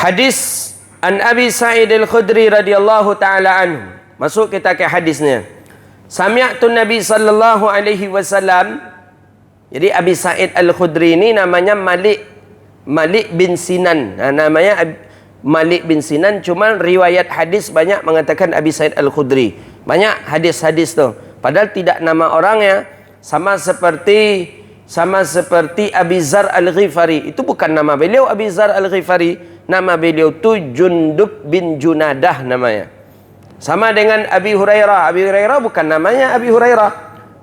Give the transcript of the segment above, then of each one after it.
Hadis an Abi Sa'id Al-Khudri radhiyallahu taala anhu. Masuk kita ke hadisnya. Sami'tu Nabi sallallahu alaihi wasallam. Jadi Abi Sa'id Al-Khudri ini namanya Malik bin Sinan. Namanya Malik bin Sinan, cuma riwayat hadis banyak mengatakan Abi Sa'id Al-Khudri. Banyak hadis-hadis tu. Padahal tidak nama orangnya. Sama seperti Abi Zar Al-Ghifari. Itu bukan nama beliau Abi Zar Al-Ghifari. Nama beliau tu Jundub bin Junadah namanya. Sama dengan Abi Hurairah. Abi Hurairah bukan namanya Abi Hurairah,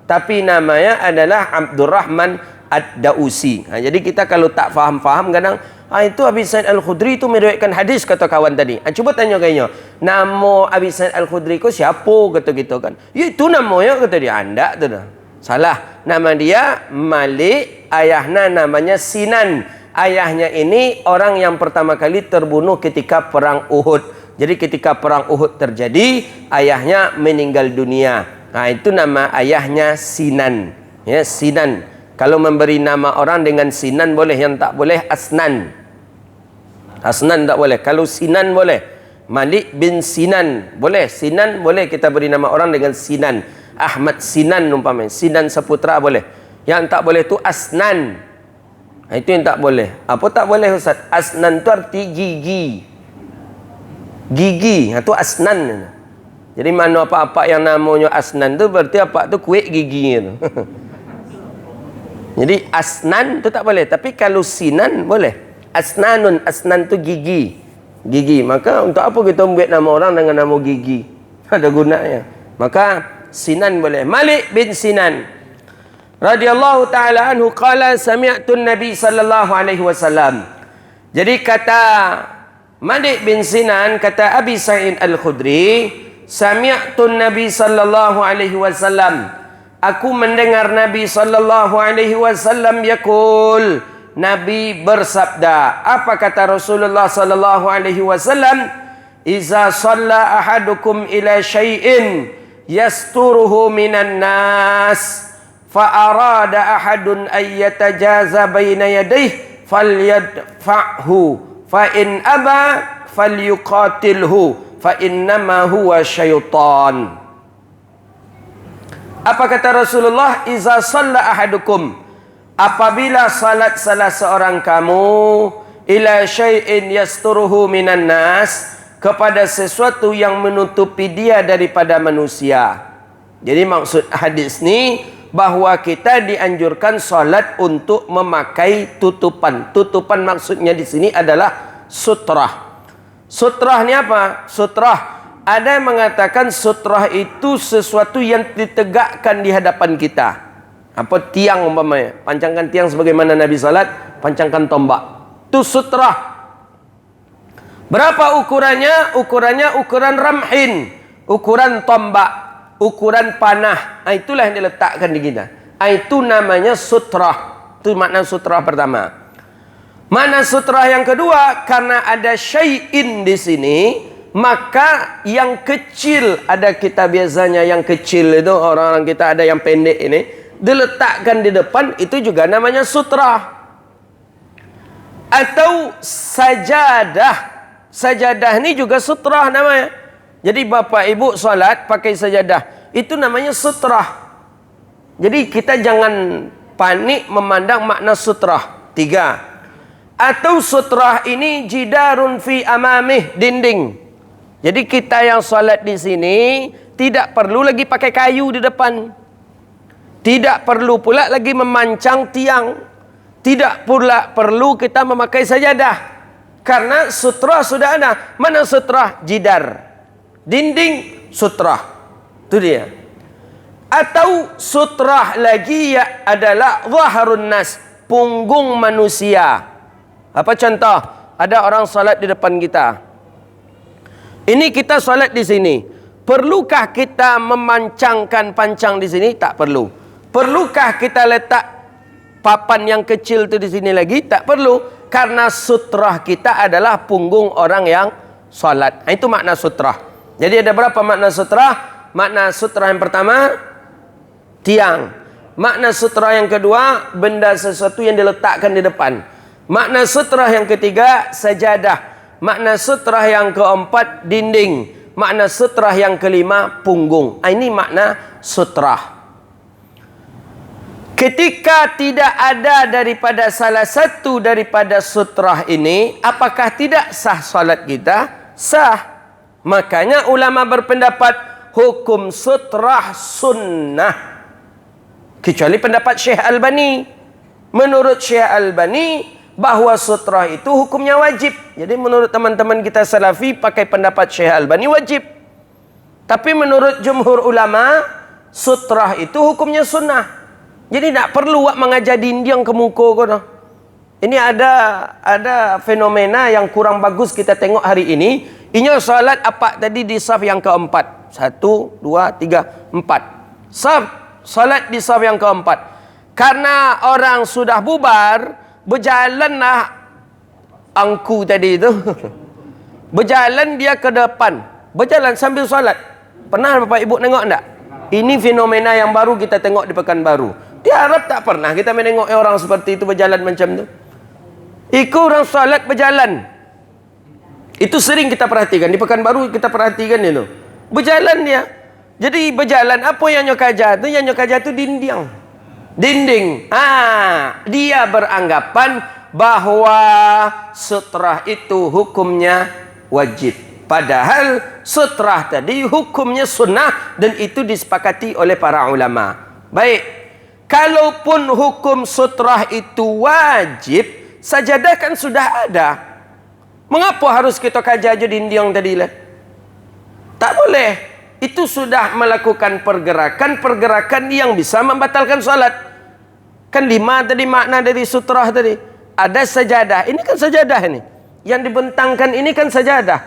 tapi namanya adalah Abdurrahman Ad-Dausi. Jadi kita kalau tak faham-faham kadang, itu Abi Sa'id Al-Khudri itu meriwayatkan hadis, kata kawan tadi. Cuba tanya kayaknya, nama Abi Sa'id Al-Khudri itu siapa, kata gitu kan. Ya itu namanya, kata dia. Anda tu dah. Salah. Nama dia Malik, ayahnya namanya Sinan. Ayahnya ini orang yang pertama kali terbunuh ketika perang Uhud. Jadi ketika perang Uhud terjadi, ayahnya meninggal dunia. Itu nama ayahnya Sinan. Ya, Sinan. Kalau memberi nama orang dengan Sinan boleh, yang tak boleh Asnan. Asnan tak boleh. Kalau Sinan boleh. Malik bin Sinan boleh. Sinan boleh kita beri nama orang dengan Sinan. Ahmad Sinan umpamanya. Sinan Saputra boleh. Yang tak boleh tu Asnan. Itu yang tak boleh. Apa tak boleh Ustaz? Asnan tu arti gigi. Gigi. Itu Asnan. Jadi mana apa-apa yang namanya Asnan tu berarti apa tu kuih gigi tu. Jadi Asnan tu tak boleh. Tapi kalau Sinan boleh. Asnanun. Asnan tu gigi. Gigi. Maka untuk apa kita buat nama orang dengan nama gigi? Ada gunanya. Maka Sinan boleh. Malik bin Sinan radhiyallahu taala anhu qala sami'tu Nabi sallallahu alaihi wasallam. Jadi kata Malik bin Sinan, kata Abi Sa'id Al-Khudri, sami'tu Nabi sallallahu alaihi wasallam. Aku mendengar Nabi sallallahu alaihi wasallam yaqul. Nabi bersabda. Apa kata Rasulullah sallallahu alaihi wasallam? Iza shalla ahadukum ila syai'in yasturuhu minan nas. Fa'arada ahadun ayyatajaza baina yadayhi falyadfa'hu fa'in aba falyuqatilhu fa'innama huwa syaitan. Apa kata Rasulullah? Iza shalla ahadukum, apabila salat salah seorang kamu, ila syai'in yasturuhu minan nas, kepada sesuatu yang menutupi dia daripada manusia. Jadi maksud hadis ni bahawa kita dianjurkan solat untuk memakai tutupan. Tutupan maksudnya di sini adalah sutrah. Sutrah ni apa? Sutrah. Ada yang mengatakan sutrah itu sesuatu yang ditegakkan di hadapan kita. Apa tiang umpamanya? Pancangkan tiang sebagaimana Nabi salat, pancangkan tombak. Itu sutrah. Berapa ukurannya? Ukurannya ukuran ramhin, ukuran tombak, ukuran panah. Itulah yang diletakkan di kita. Itu namanya sutrah. Itu makna sutrah pertama. Makna sutrah yang kedua, karena ada syai'in di sini, maka yang kecil, ada kita biasanya yang kecil itu, orang-orang kita ada yang pendek ini, diletakkan di depan, itu juga namanya sutrah. Atau sajadah. Sajadah ni juga sutrah namanya. Jadi bapa ibu solat pakai sajadah, itu namanya sutrah. Jadi kita jangan panik memandang makna sutrah. 3. Atau sutrah ini jidarun fi amamih, dinding. Jadi kita yang solat di sini tidak perlu lagi pakai kayu di depan. Tidak perlu pula lagi memancang tiang. Tidak pula perlu kita memakai sajadah. Karena sutrah sudah ada. Mana sutrah? Jidar. Dinding, sutrah. Itu dia. Atau sutrah lagi ya adalah zaharun nas, punggung manusia. Apa contoh? Ada orang salat di depan kita. Ini kita salat di sini. Perlukah kita memancangkan pancang di sini? Tak perlu. Perlukah kita letak papan yang kecil itu di sini lagi? Tak perlu. Karena sutrah kita adalah punggung orang yang salat. Itu makna sutrah. Jadi ada berapa makna sutrah? Makna sutrah yang pertama, tiang. Makna sutrah yang kedua, benda sesuatu yang diletakkan di depan. Makna sutrah yang ketiga, sajadah. Makna sutrah yang keempat, dinding. Makna sutrah yang kelima, punggung. Ini makna sutrah. Ketika tidak ada daripada salah satu daripada sutrah ini, apakah tidak sah salat kita? Sah. Makanya ulama berpendapat hukum sutrah sunnah. Kecuali pendapat Syekh Albani. Menurut Syekh Albani, bahawa sutrah itu hukumnya wajib. Jadi menurut teman-teman kita salafi, pakai pendapat Syekh Albani wajib. Tapi menurut jumhur ulama, sutrah itu hukumnya sunnah. Jadi tak perlu awak mengajar dinding ke muka kau. Ini ada fenomena yang kurang bagus kita tengok hari ini. Inya salat apa tadi di saf yang keempat. 1, 2, 3, 4. Salat di saf yang keempat. Karena orang sudah bubar, berjalanlah angku tadi itu. Berjalan dia ke depan. Berjalan sambil salat. Pernah Bapak Ibu tengok tak? Ini fenomena yang baru kita tengok di Pekanbaru. Di Arab tak pernah kita menengok orang seperti itu berjalan macam tu. Ikut orang salat berjalan. Itu sering kita perhatikan. Di Pekanbaru kita perhatikan itu. Berjalan dia. Jadi berjalan, apa yang nyok ajar tu? Yang nyok ajar tu dinding. Dinding. Dia beranggapan bahawa sutrah itu hukumnya wajib. Padahal sutrah tadi hukumnya sunnah dan itu disepakati oleh para ulama. Baik. Kalaupun hukum sutrah itu wajib, sajadah kan sudah ada. Mengapa harus kita kaji aja dinding tadi lah? Tak boleh. Itu sudah melakukan pergerakan yang bisa membatalkan salat. Kan 5 tadi makna dari sutrah tadi. Ada sajadah. Ini kan sajadah ini. Yang dibentangkan ini kan sajadah.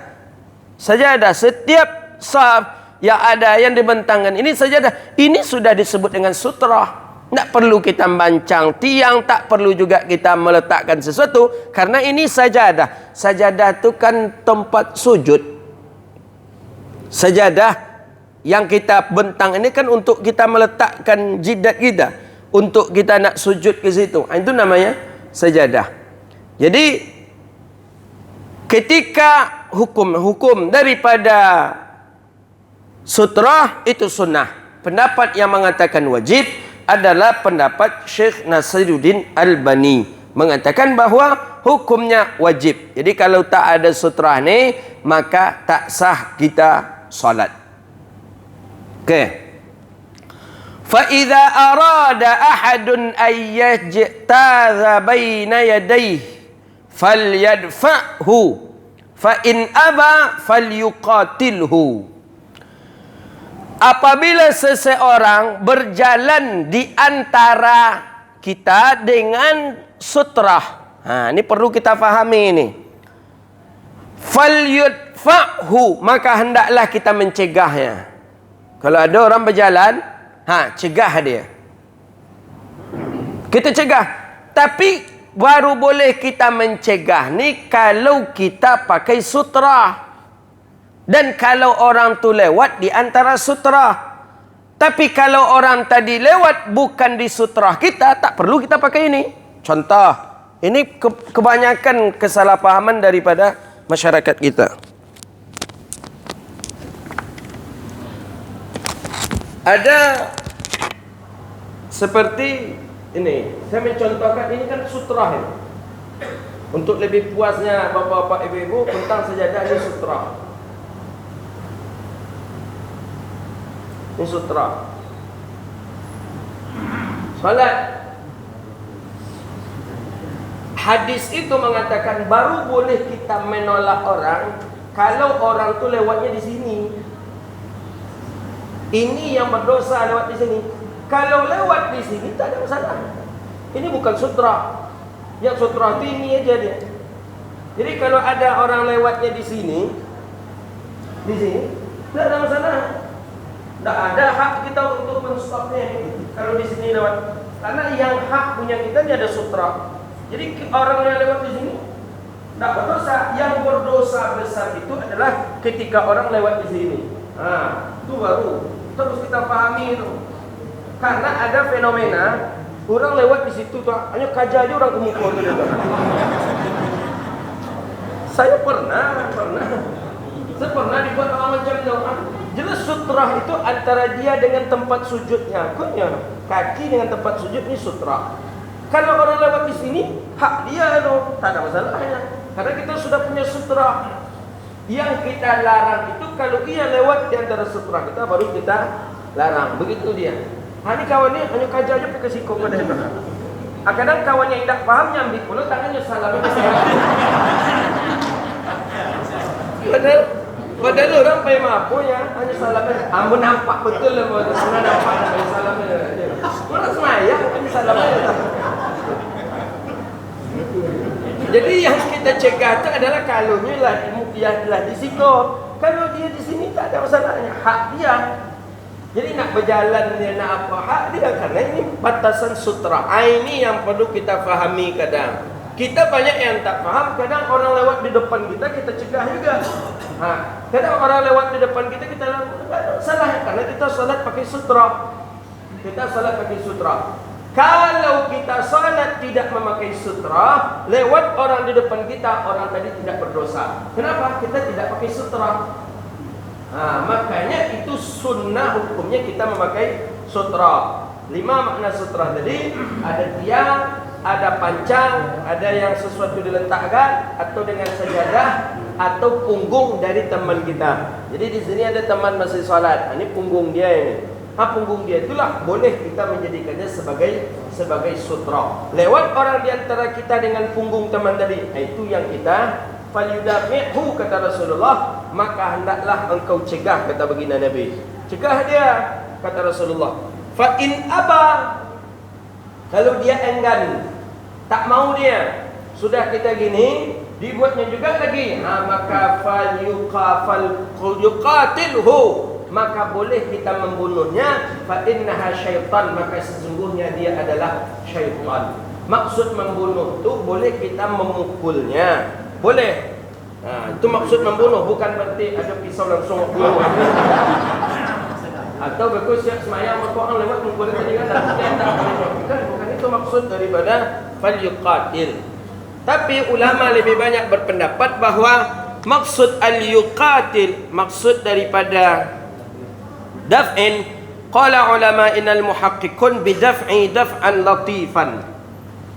Sajadah. Setiap saf yang ada yang dibentangkan ini sajadah. Ini sudah disebut dengan sutrah. Tak perlu kita membancang tiang, tak perlu juga kita meletakkan sesuatu, karena ini sajadah. Sajadah itu kan tempat sujud. Sajadah yang kita bentang ini kan untuk kita meletakkan jidat kita, untuk kita nak sujud ke situ. Itu namanya sajadah. Jadi ketika hukum daripada sutrah itu sunnah. Pendapat yang mengatakan wajib adalah pendapat Syekh Nasiruddin Albani, mengatakan bahawa hukumnya wajib. Jadi kalau tak ada sutrah ni, maka tak sah kita salat. Okey. Fa idza arada ahadun ay yajtaza baina yadayhi falyadfa'hu fa in aba falyuqatilhu. Apabila seseorang berjalan di antara kita dengan sutrah. Ini perlu kita fahami ini. Falyudfa'hu, maka hendaklah kita mencegahnya. Kalau ada orang berjalan, cegah dia. Kita cegah. Tapi baru boleh kita mencegah ni kalau kita pakai sutrah. Dan kalau orang tu lewat di antara sutrah. Tapi kalau orang tadi lewat bukan di sutrah kita, tak perlu kita pakai ini. Contoh, ini kebanyakan kesalahpahaman daripada masyarakat kita. Ada seperti ini. Saya mencontohkan, ini kan sutrah ini. Untuk lebih puasnya bapak-bapak, ibu-ibu, tentang sajadah ini sutrah. Ini sutra. Salat. Hadis itu mengatakan baru boleh kita menolak orang kalau orang tu lewatnya di sini. Ini yang berdosa lewat di sini. Kalau lewat di sini tak ada masalah. Ini bukan sutra. Yang sutra itu ini aja dia. Jadi kalau ada orang lewatnya di sini, tak ada masalah. Tak ada hak kita untuk menstopnya kalau di sini lewat. Karena yang hak punya kita ni ada sutra. Jadi orang yang lewat di sini tak berdosa. Yang berdosa besar itu adalah ketika orang lewat di sini. Itu baru terus kita pahami itu. Karena ada fenomena orang lewat di situ tu hanya kaja aja orang kemuka tu dia. Saya pernah. Saya pernah dibuat orang macam tu. Jelas sutrah itu antara dia dengan tempat sujudnya. Kaki dengan tempat sujud ni sutrah. Kalau orang lewat di sini, hak dia tu, tak ada masalahnya. Karena kita sudah punya sutrah. Yang kita larang itu kalau ia lewat di antara sutrah kita, baru kita larang. Begitu dia. Ini kawan ni hanya kaja aja pakai sikap pada dia. Kadang kawan yang tidak faham nyambi pula tangannya salah. Padahal orang payah mampu ya, hanya salah. Amun nampak betul lah, senang nampak hanya salah. Orang semayang hanya salah. Jadi yang kita cegah itu adalah kalau ni lah di situ. Kalau dia di sini tak ada masalahnya, hak dia. Jadi nak berjalan dia nak apa, hak dia, karena ini batasan sutra. Ini yang perlu kita fahami kadang. Kita banyak yang tak faham, kadang orang lewat di depan kita cegah juga. Kadang orang lewat di depan kita salah, karena kita salat pakai sutra. Kalau kita salat tidak memakai sutra, lewat orang di depan kita, orang tadi tidak berdosa. Kenapa? Kita tidak pakai sutra. Makanya itu sunnah hukumnya kita memakai sutra. 5 makna sutra tadi, ada tiang, ada pancang, ada yang sesuatu diletakkan, atau dengan sajadah, atau punggung dari teman kita. Jadi di sini ada teman masih salat. Ini punggung dia ini. Punggung dia itulah boleh kita menjadikannya sebagai sutra. Lewat orang di antara kita dengan punggung teman tadi, itu yang kita falyudafi'hu, kata Rasulullah, maka hendaklah engkau cegah, kata baginda Nabi. Cegah dia, kata Rasulullah. Fa in aba, kalau dia enggan, tak mau dia, sudah kita gini, dibuatnya juga lagi, maka falyuqatilhu, maka boleh kita membunuhnya. Fa innaha syaitan, maka sesungguhnya dia adalah syaitan. Maksud membunuh itu boleh kita memukulnya, boleh. Itu maksud membunuh, bukan berarti ada pisau langsung bunuh. Atau bagus siap semayang, maka orang lewat mukul tadi kan, bukan itu maksud daripada falyuqatil. Tapi ulama lebih banyak berpendapat bahawa maksud al-yuqatil, maksud daripada daf'in, qala ulama innal muhaqqiqun bidaf'i daf'an latifan.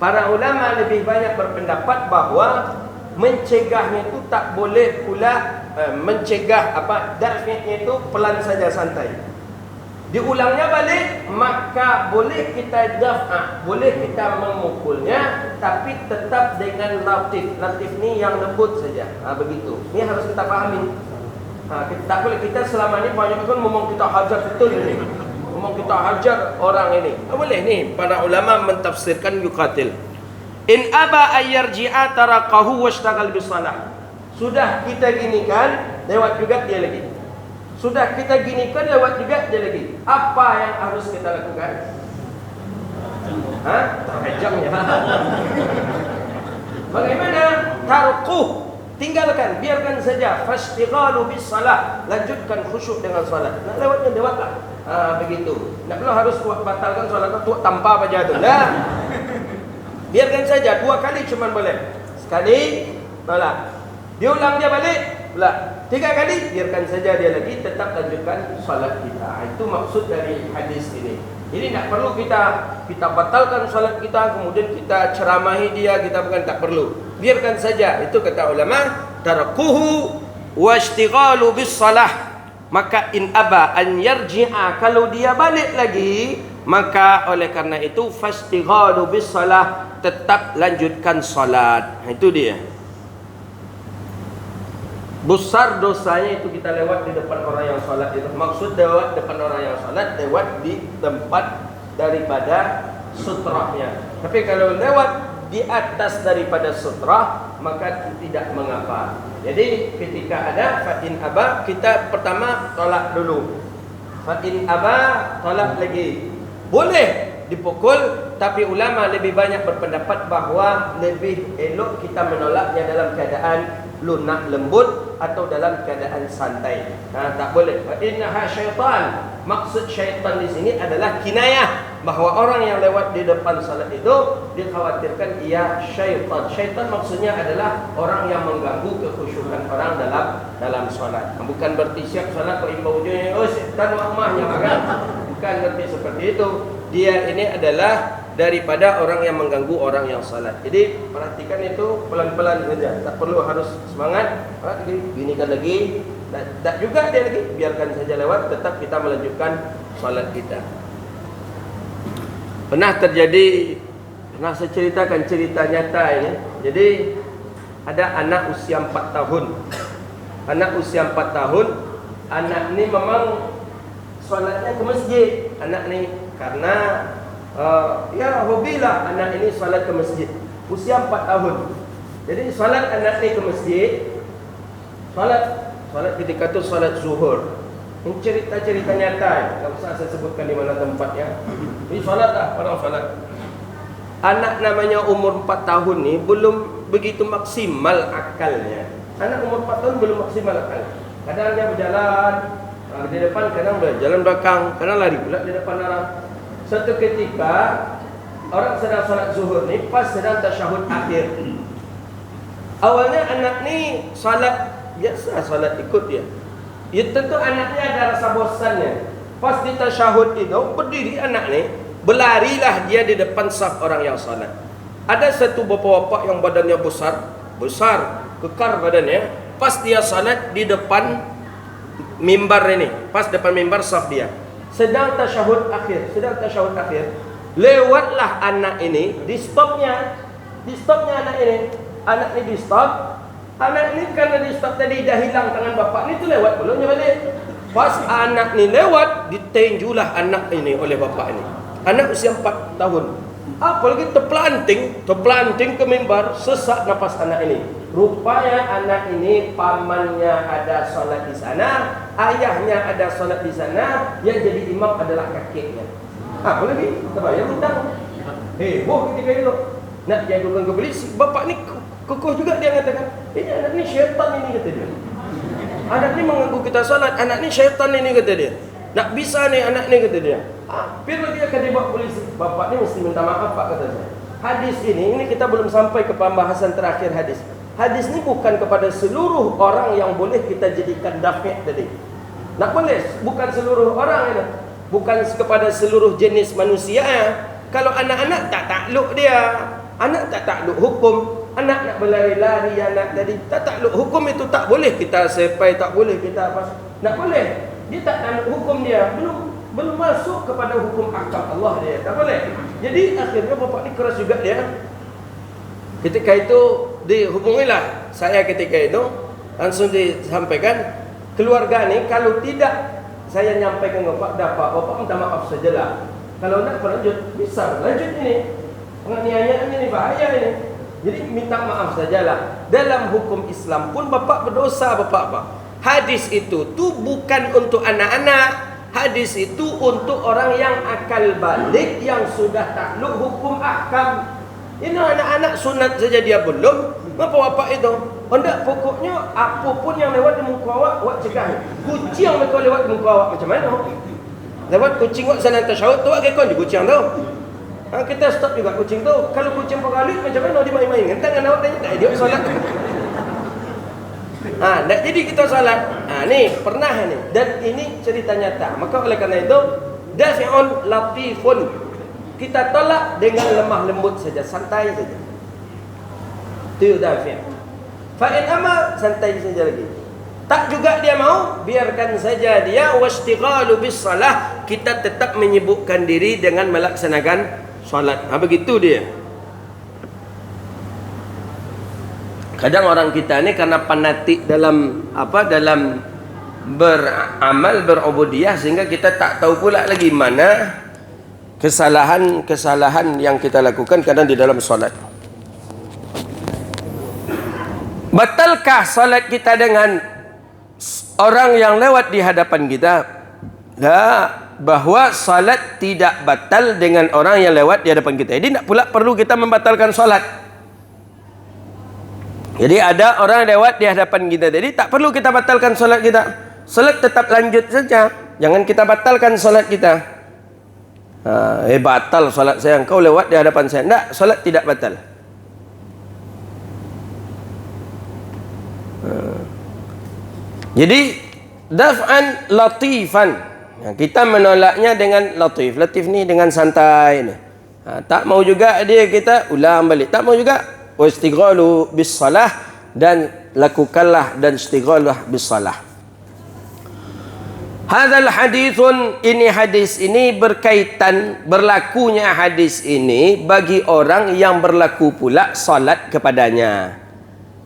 Para ulama lebih banyak berpendapat bahawa mencegahnya itu tak boleh pula mencegah daf'nya itu pelan saja, santai. Diulangnya balik, maka boleh kita daf'ah, boleh kita memukulnya, tapi tetap dengan latif. Latif ni yang lembut saja. Begitu. Ini harus kita pahami. Tak boleh kita selama ni banyak kan ngomong kita hajar betul ni. Ngomong kita hajar orang ini. Boleh ni para ulama mentafsirkan yuqatil. In aba ayyarji'a taraqahu washtagal bisalah. Sudah kita ginikan, lewat juga dia lagi. Sudah kita ginikan, lewat juga dia lagi. Apa yang harus kita lakukan? Terhejamnya. Bagaimana? Tarquh, tinggalkan, biarkan saja. Fashtighalu bisalah, lanjutkan khusyuk dengan salat. Nak lewatnya lewatlah. Begitu. Nak perlu harus buat batalkan salat tu tanpa baca tu. Biarkan saja, 2 kali cuma boleh. Sekali, tolak. Diulang dia balik, pula 3 kali, biarkan saja dia lagi, tetap lanjutkan salat kita. Itu maksud dari hadis ini. Jadi tak perlu kita batalkan salat kita, kemudian kita ceramahi dia, kita bukan, tak perlu. Biarkan saja. Itu kata ulama, tarakuhu washtighalu bis salah. Maka in aba an yarji'a, kalau dia balik lagi, maka oleh karena itu fashtighalu bis salah, tetap lanjutkan salat. Itu dia. Besar dosanya itu kita lewat di depan orang yang salat itu. Maksud lewat depan orang yang salat, lewat di tempat daripada sutrahnya. Tapi kalau lewat di atas daripada sutrah, maka tidak mengapa. Jadi ketika ada fa'in aba, kita pertama tolak dulu. Fa'in aba, tolak lagi. Boleh dipukul, tapi ulama lebih banyak berpendapat bahawa lebih elok kita menolaknya dalam keadaan lunak, lembut, atau dalam keadaan santai. Tak boleh. Innaha syaitan. Maksud syaitan di sini adalah kinayah. bahwa orang yang lewat di depan salat itu dikhawatirkan ia syaitan. Syaitan maksudnya adalah orang yang mengganggu kekhusyukan orang dalam salat. Bukan berarti siap salat kok imbau ujungnya, oh syaitan mahnya makan. Bukan berarti seperti itu. Dia ini adalah daripada orang yang mengganggu orang yang salat. Jadi perhatikan itu pelan-pelan saja. Tak perlu harus semangat. Ginikan lagi. Tak juga dia lagi. Biarkan saja lewat. Tetap kita melanjutkan salat kita. Pernah saya ceritakan cerita nyata ini. Jadi ada anak usia 4 tahun. Anak usia 4 tahun. Anak ni memang solatnya ke masjid. Anak ni karena ya hobilah anak ini solat ke masjid. Usia 4 tahun. Jadi solat anak ni ke masjid. Solat ketika tu solat zuhur. Ini cerita-cerita nyata. Tak usah saya sebutkan di mana tempatnya. Ini solat lah, orang solat. Anak namanya umur 4 tahun ni belum begitu maksimal akalnya. Anak umur 4 tahun belum maksimal akal. Kadang dia berjalan di depan, kadang berjalan belakang, kadang lari pula di depan orang. Suatu ketika orang sedang solat zuhur ni, pas sedang tasyahud akhir. Awalnya anak ni solat biasa, solat ikut dia. Ya tentu anaknya ada rasa bosannya. Pas di tasyahud itu berdiri anak ni, berlarilah dia di depan saf orang yang salat. Ada satu bapak-bapak yang badannya besar, kekar badannya. Pas dia salat di depan mimbar ini, pas depan mimbar saf dia. Sedang tasyahud akhir, lewatlah anak ini, di stopnya anak ini. Anak ini di stop. Anak ni karena di stop tadi dah hilang tangan bapak ni tu lewat belumnya balik. Pas anak ni lewat, ditenjulah anak ini oleh bapak ini. Anak usia 4 tahun. Apalagi terpelanting ke mimbar, sesak nafas anak ini. Rupanya anak ini pamannya ada solat di sana, ayahnya ada solat di sana, yang jadi imam adalah kakeknya. Apa lagi? Terbayar hutang. Heboh ketika itu. Nak jadukan ke polisi, bapak ni kokoh juga dia mengatakan, ini anak ni syaitan ini, kata dia. Anak ni mengganggu kita salat, anak ni syaitan ini, kata dia. Nak bisa ni anak ni, kata dia. Hampir lagi akan dibawa polisi. Bapak ni mesti minta maaf pak, kata saya. Hadis ini kita belum sampai ke pembahasan terakhir hadis. Hadis ni bukan kepada seluruh orang yang boleh kita jadikan dafi' tadi. Nak boleh, bukan seluruh orang ini. Bukan kepada seluruh jenis manusia. Kalau anak-anak tak takluk dia. Anak tak takluk hukum. Anak nak berlari-lari, anak tadi tak takluk hukum itu, tak boleh kita sepai, tak boleh kita apa. Tak boleh. Dia tak takluk hukum dia. Belum masuk kepada hukum akal Allah dia. Tak boleh. Jadi akhirnya bapak ni keras juga dia. Ketika itu dihubungilah saya ketika itu. Langsung disampaikan, keluarga ni kalau tidak saya nyampaikan ke bapak minta maaf sajalah. Kalau nak berlanjut, bisa lanjut ini. Penganiayaan ini bahaya ini. Jadi minta maaf sajalah. Dalam hukum Islam pun bapak berdosa bapak. Hadis itu tu bukan untuk anak-anak. Hadis itu untuk orang yang akal balik, yang sudah takluk hukum ahkam. Ini anak-anak sunat saja dia belum. Apa bapak itu? Hendak pokoknya apa pun yang lewat di muka awak cegah. Kucing mereka lewat di muka awak macam mana? Lewat kucing awak salat tasyahud tu awak kekon di kucing tu. Kita stop juga kucing tu. Kalau kucing pengalit macam mana dia main-main? Entah dengan awak tanya tak dia solat. Nak jadi kita solat. Ni pernah ni, dan ini cerita nyata. Maka oleh kerana itu, dafi'un latifun. Kita tolak dengan lemah lembut saja, santai saja. Itu dafi'. Fa'in ama, santai saja lagi. Tak juga dia mau, biarkan saja dia. Wastighalu bis salah, kita tetap menyibukkan diri dengan melaksanakan solat. Begitu dia. Kadang orang kita ni karena fanatik dalam beramal, berubudiyah, sehingga kita tak tahu pula lagi mana kesalahan yang kita lakukan kadang di dalam solat. Batalkah solat kita dengan orang yang lewat di hadapan kita? Bahawa salat tidak batal dengan orang yang lewat di hadapan kita. Jadi tak pula perlu kita membatalkan salat. Jadi ada orang lewat di hadapan kita, jadi tak perlu kita batalkan salat kita. Salat tetap lanjut saja. Jangan kita batalkan salat kita. Batal solat saya, engkau lewat di hadapan saya. Tak, solat tidak batal. Jadi daf'an latifan, kita menolaknya dengan latif. Latif ni dengan santai ni. Tak mau juga dia, kita ulang balik. Tak mau juga, wastighalu bis salah, dan lakukanlah dan istighalah bis salah. Hadzal hadithun, ini hadis ini berkaitan, berlakunya hadis ini bagi orang yang berlaku pula salat kepadanya.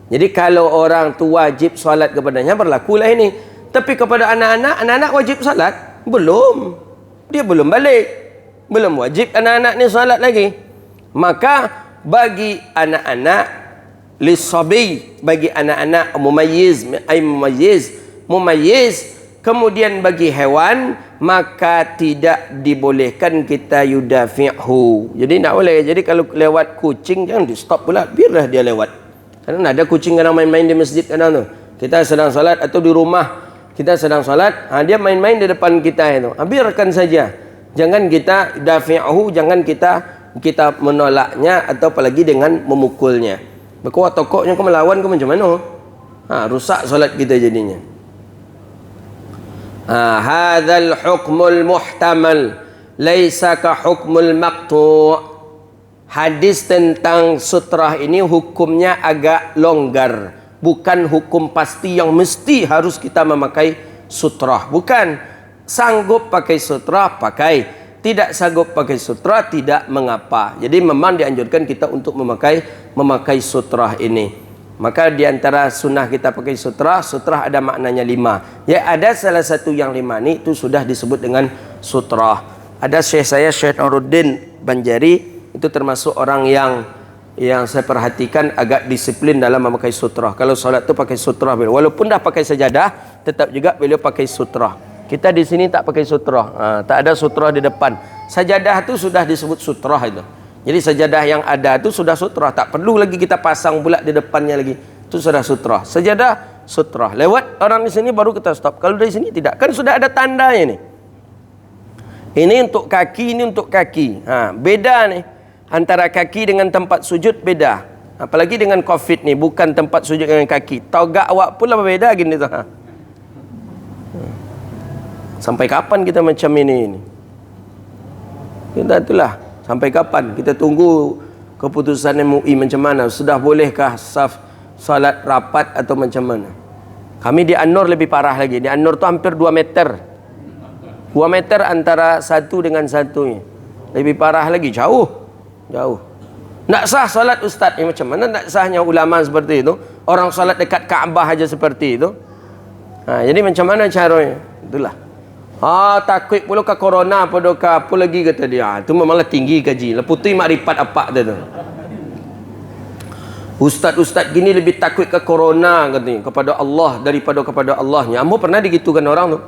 Jadi kalau orang tu wajib salat kepadanya, berlakulah ini. Tapi kepada anak-anak, anak-anak wajib salat? Belum. Dia belum balik. Belum wajib anak-anak ni salat lagi. Maka bagi anak-anak, lisabi, bagi anak-anak mumayyiz, kemudian bagi hewan, maka tidak dibolehkan kita yudafi'hu. Jadi tak boleh. Jadi kalau lewat kucing, jangan di stop pula, biarlah dia lewat. Kadang ada kucing kadang main-main di masjid kadang tu. Kita sedang salat atau di rumah kita sedang salat, dia main-main di depan kita itu. Biarkan saja. Jangan kita dafi'ahu, jangan kita menolaknya atau apalagi dengan memukulnya. Berkuat tokoknya kau melawan kau macam mana? Rusak salat kita jadinya. Hadzal hukmul muhtamal laisa ka hukmul maqtu'. Hadis tentang sutrah ini hukumnya agak longgar, bukan hukum pasti yang mesti harus kita memakai sutrah. Bukan. Sanggup pakai sutrah, pakai. Tidak sanggup pakai sutrah, tidak mengapa. Jadi memang dianjurkan kita untuk memakai sutrah ini. Maka di antara sunnah kita pakai sutrah ada maknanya 5. Ya, ada salah satu yang 5 ni itu sudah disebut dengan sutrah. Ada syekh saya, Syekh Nuruddin Banjari, itu termasuk orang yang saya perhatikan agak disiplin dalam memakai sutrah. Kalau solat tu pakai sutrah, walaupun dah pakai sajadah, tetap juga beliau pakai sutrah. Kita di sini tak pakai sutrah, tak ada sutrah di depan. Sajadah tu sudah disebut sutrah itu. Jadi sajadah yang ada tu sudah sutrah, tak perlu lagi kita pasang pula di depannya lagi. Itu sudah sutrah. Sajadah sutrah. Lewat orang di sini baru kita stop. Kalau dari sini tidak, kan sudah ada tandanya ni. Ini untuk kaki, ini untuk kaki. Beda nih. Antara kaki dengan tempat sujud beda. Apalagi dengan COVID ni, bukan tempat sujud dengan kaki. Togak awak pula berbeza gini tu. Sampai kapan kita macam ini? Kita itulah. Sampai kapan? Kita tunggu keputusan MUI macam mana. Sudah bolehkah salat rapat atau macam mana? Kami di An-Nur lebih parah lagi. Di An-Nur tu hampir 2 meter. 2 meter antara satu dengan satunya. Lebih parah lagi, jauh. Nak sah salat ustaz ni macam mana nak sahnya ulama seperti itu? Orang salat dekat Kaabah aja seperti itu. Jadi macam mana caranya? Itulah. Takut pula ke corona pada ke apa lagi kata dia. Itu memanglah tinggi gaji. Leputi makrifat apa tu. Ustaz-ustaz gini lebih takut ke corona katanya, kepada Allah daripada kepada Allahnya. Ambo pernah digitukan orang tu.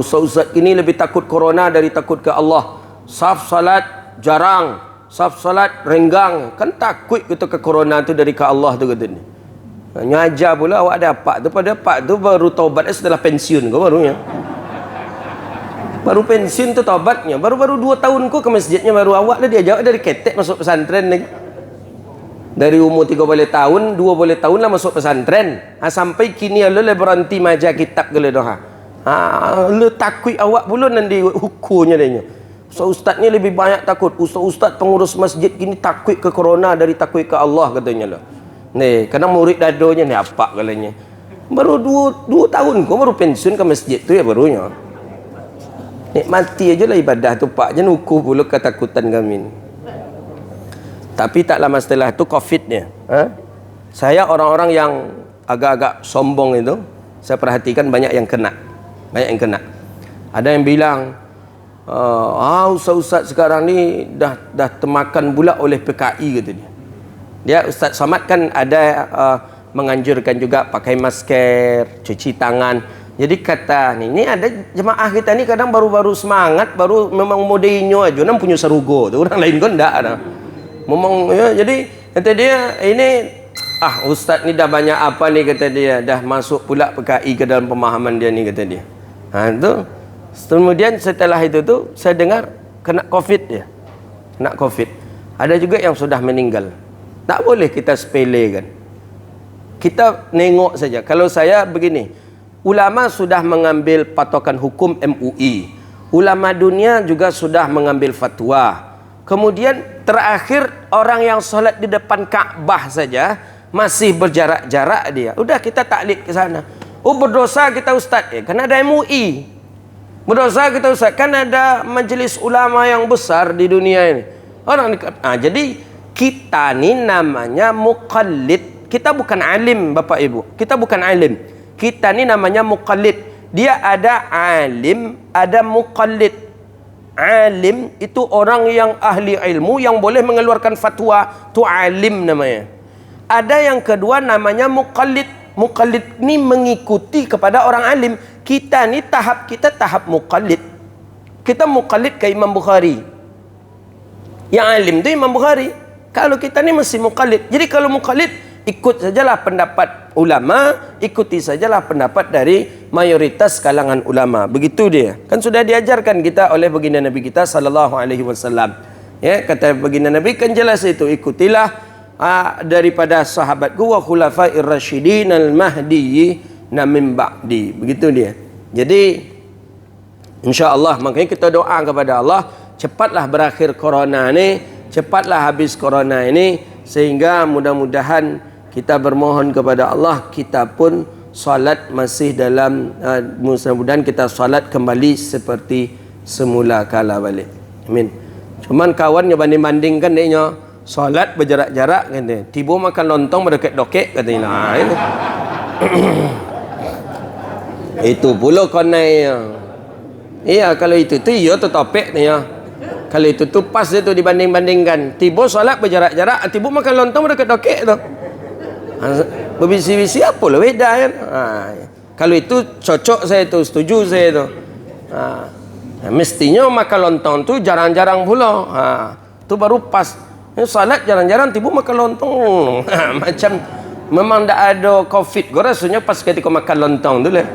Ustaz-ustaz gini lebih takut corona dari takut ke Allah. Saf salat jarang, saf salat renggang, kan takut kita ke corona tu dari ke Allah tu kata ni. Ngajar pula awak ada apa tu, pada pak tu baru taubat setelah pensiun kau barunya. Baru pensiun tu taubatnya, baru 2 tahun kau ke masjidnya baru awak dah diajak dari ketek masuk pesantren lagi. Dari umur 3 tahun, 2 tahun lah masuk pesantren. Sampai kini lu le berhenti maja kitab gele doha. Lu takut awak pula nanti hukumnya dia. Ustaz ni lebih banyak takut. Ustaz pengurus masjid gini takut ke corona dari takut ke Allah katanya lah. Ni, kadang murid dadonya ni apa katanya. Baru 2 tahun kau baru pensiun ke masjid tu ya barunya. Nikmati aja lah ibadah tu pak. Jangan ukur pula ketakutan kami ni. Tapi tak lama setelah itu COVID-nya. Saya orang-orang yang agak-agak sombong itu, saya perhatikan banyak yang kena. Ada yang bilang, ustaz sekarang ni dah termakan pula oleh PKI kata dia. Dia Ustaz Somad kan ada menganjurkan juga pakai masker, cuci tangan. Jadi kata ni ada jemaah kita ni kadang baru-baru semangat, baru memang modenya aja, nam punya serugo tu, orang lain kan ndak ada. Memang ya, jadi kata dia ini ustaz ni dah banyak apa ni kata dia, dah masuk pula PKI ke dalam pemahaman dia ni kata dia. Itu kemudian setelah itu tu saya dengar kena COVID dia. Kena COVID. Ada juga yang sudah meninggal. Tak boleh kita sepelekan. Kita nengok saja. Kalau saya begini, ulama sudah mengambil patokan hukum MUI. Ulama dunia juga sudah mengambil fatwa. Kemudian terakhir orang yang solat di depan Ka'bah saja masih berjarak-jarak dia. Udah kita taklid ke sana. Oh berdosa kita ustaz. Kan ada MUI. Berdosa kita ustaz. Kan ada majelis ulama yang besar di dunia ini. Jadi kita ni namanya muqallid. Kita bukan alim Bapak Ibu. Kita bukan alim. Kita ni namanya muqallid. Dia ada alim, ada muqallid. Alim itu orang yang ahli ilmu yang boleh mengeluarkan fatwa, tu alim namanya. Ada yang kedua namanya muqallid. Muqallid ni mengikuti kepada orang alim. Kita ni kita tahap muqallid. Kita muqallid ke Imam Bukhari. Yang alim tu Imam Bukhari. Kalau kita ni masih muqallid. Jadi kalau muqallid, ikut sajalah pendapat ulama, ikuti sajalah pendapat dari mayoritas kalangan ulama. Begitu dia. Kan sudah diajarkan kita oleh baginda Nabi kita sallallahu alaihi wasallam. Ya, kata baginda Nabi kan jelas itu, ikutilah daripada sahabatku wa khulafair rasyidin al-mahdiyyin min ba'di. Begitu dia. Jadi insya-Allah makanya kita doa kepada Allah, cepatlah berakhir corona ni, cepatlah habis corona ini, sehingga mudah-mudahan kita bermohon kepada Allah, kita pun solat masih dalam mudah-mudahan kita solat kembali seperti semula kala balik. Amin. Cuman kawan yang banding-bandingkan dia solat berjarak-jarak kan dia. Tiba makan lontong berdekek-dokek katanya. Nah, itu. Itu pula konai. Iya, kalau itu iya tu topik ni ya. Kalau itu tu pas dia tu dibanding-bandingkan. Tiba solat berjarak-jarak, tiba makan lontong berdekek-dokek tu. Berbisi-bisi apa lah beda kan. Kalau itu cocok saya tu, setuju saya tu. Mestinya makan lontong tu jarang-jarang pula. Tu baru pas. Salat jarang-jarang tiba makan lontong. Macam memang tak ada COVID. Gua rasanya pas ketika makan lontong tu lah.